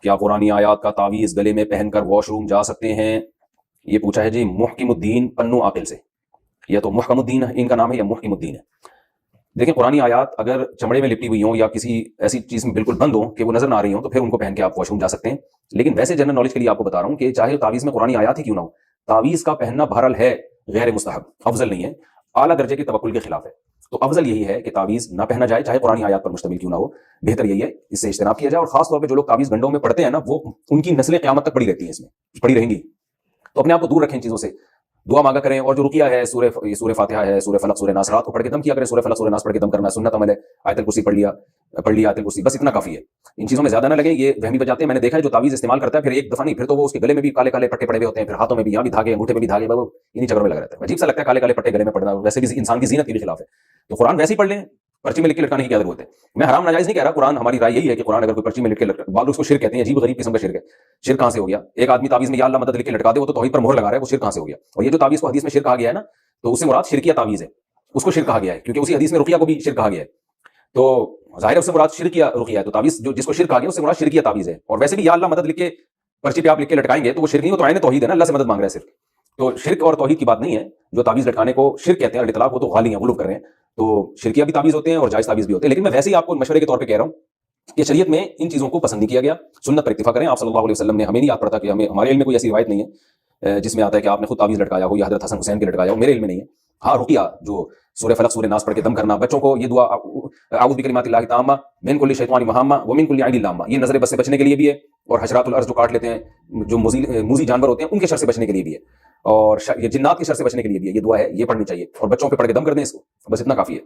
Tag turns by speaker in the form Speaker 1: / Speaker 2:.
Speaker 1: کیا قرآنی آیات کا تعویذ گلے میں پہن کر واش روم جا سکتے ہیں؟ یہ پوچھا ہے جی محکم الدین پنو عاقل سے. یا تو محکم الدین ان کا نام ہے یا محکم الدین ہے. دیکھیں قرآنی آیات اگر چمڑے میں لپٹی ہوئی ہوں یا کسی ایسی چیز میں بالکل بند ہوں کہ وہ نظر نہ آ رہی ہوں تو پھر ان کو پہن کے آپ واش روم جا سکتے ہیں. لیکن ویسے جنرل نالج کے لیے آپ کو بتا رہا ہوں کہ چاہے تعویذ میں قرآنی آیات ہی کیوں نہ ہو، تعویذ کا پہننا بہرحال ہے غیر مستحب، افضل نہیں ہے، اعلیٰ درجے کے توکل کے خلاف ہے. تو افضل یہی ہے کہ تعویذ نہ پہنا جائے چاہے قرآنی آیات پر مشتمل کیوں نہ ہو. بہتر یہی ہے اس سے اجتناب کیا جائے. اور خاص طور پہ جو لوگ تعویذ گنڈوں میں پڑھتے ہیں نا، وہ ان کی نسلیں قیامت تک پڑی رہتی ہیں، اس میں پڑی رہیں گی. تو اپنے آپ کو دور رکھیں ان چیزوں سے، دعا مانگا کریں. اور جو رقیہ ہے سورہ فاتحہ ہے، سورہ فلق، سورہ ناس، رات کو پڑھ کے دم کیا کریں. سورہ فلق سورہ ناس پڑھ کے دم کرنا سنت عمل ہے. آیت الکرسی پڑھ لیا آیت الکرسی، بس اتنا کافی ہے. ان چیزوں میں زیادہ نہ لگیں، یہ وہمی بجاتے ہیں. میں نے دیکھا ہے جو تعویذ استعمال کرتا ہے پھر ایک دفعہ نہیں، پھر تو وہ اس کے گلے میں بھی کالے کالے پٹے پڑے ہوئے ہوتے ہیں، پھر ہاتھوں میں بھی، یہاں بھی دھاگے، انگوٹھے میں بھی دھاگے، وہ انہی چکروں میں لگا رہتا ہے. عجیب سا لگتا ہے کالے کالے پٹے گلے میں پڑنا، ویسے بھی انسان کی زینت کے بھی خلاف ہے. تو قرآن ویسے ہی پڑھ لیں، پرچی میں لکھ کے لٹکانے کی کیا ضرورت ہے. میں حرام ناجائز نہیں کہہ رہا، قرآن ہماری رائے یہی ہے کہ قرآن اگر کوئی پرچی میں لکھ کے بعض اس کو شرک کہتے ہیں، عجیب غریب قسم کا شرک ہے. شرک کہاں سے ہو گیا؟ ایک آدمی تعویذ میں یا اللہ مدد لکھ کے لٹکا دے، وہ تو توحید پر مہر لگا رہا ہے، وہ شرک کہاں سے ہو گیا؟ اور یہ جو تعویذ کو حدیث میں شرک کہا گیا ہے نا، تو اس سے مراد شرکیہ تعویذ ہے، اس کو شرک کہا گیا ہے کیونکہ اسی حدیث میں رقیہ کو بھی شرک کہا گیا ہے. تو ظاہر ہے اس سے مراد شرکیہ رقیہ ہے. تو تعویذ جو جس کو شرک کہا گیا اس سے مراد شرکیہ تعویذ ہے. اور ویسے بھی یا اللہ مدد لکھ کے پرچی پہ آپ لکھ کے لٹکائیں گے تو وہ شرک نہیں، وہ تو عین توحید ہے نا، اللہ سے مدد مانگ رہا ہے صرف. تو شرک اور توحید کی بات نہیں ہے. جو تعویذ لٹکانے کو شرک کہتے ہیں الاطلاق، وہ تو غالی ہیں، غلو کر رہے ہیں. تو شرکیہ بھی تعویذ ہوتے ہیں اور جائز تعویذ بھی ہوتے ہیں. لیکن میں ویسے ہی آپ کو مشورے کے طور پہ کہہ رہا ہوں کہ شریعت میں ان چیزوں کو پسند نہیں کیا گیا. سنت پر اکتفا کریں. آپ صلی اللہ علیہ وسلم نے ہمیں نہیں یاد پڑتا کہ ہمارے علم میں کوئی ایسی روایت نہیں ہے جس میں آتا ہے کہ آپ نے خود تعویذ لٹکایا ہو یا حضرت حسن حسین کے لٹکایا ہو، میرے علم میں نہیں ہے. ہاں رقیہ جو سورہ فلق سورہ ناس پڑھ کے دم کرنا، بچوں کو یہ دعا اعوذ بکلمات اللہ التامہ من کل شیطان وہامہ ومن کل عین لامہ، یہ نظر بد سے بچنے کے لیے بھی ہے، اور حشرات الارض جو کاٹ لیتے ہیں، جو موذی جانور ہوتے ہیں، ان کے شر سے بچنے کے لیے بھی ہے، اور یہ جنات کے شر سے بچنے کے لیے بھی ہے. یہ دعا ہے، یہ پڑھنی چاہیے. اور بچوں پہ پڑھ کے دم کر دیں اس کو، بس اتنا کافی ہے.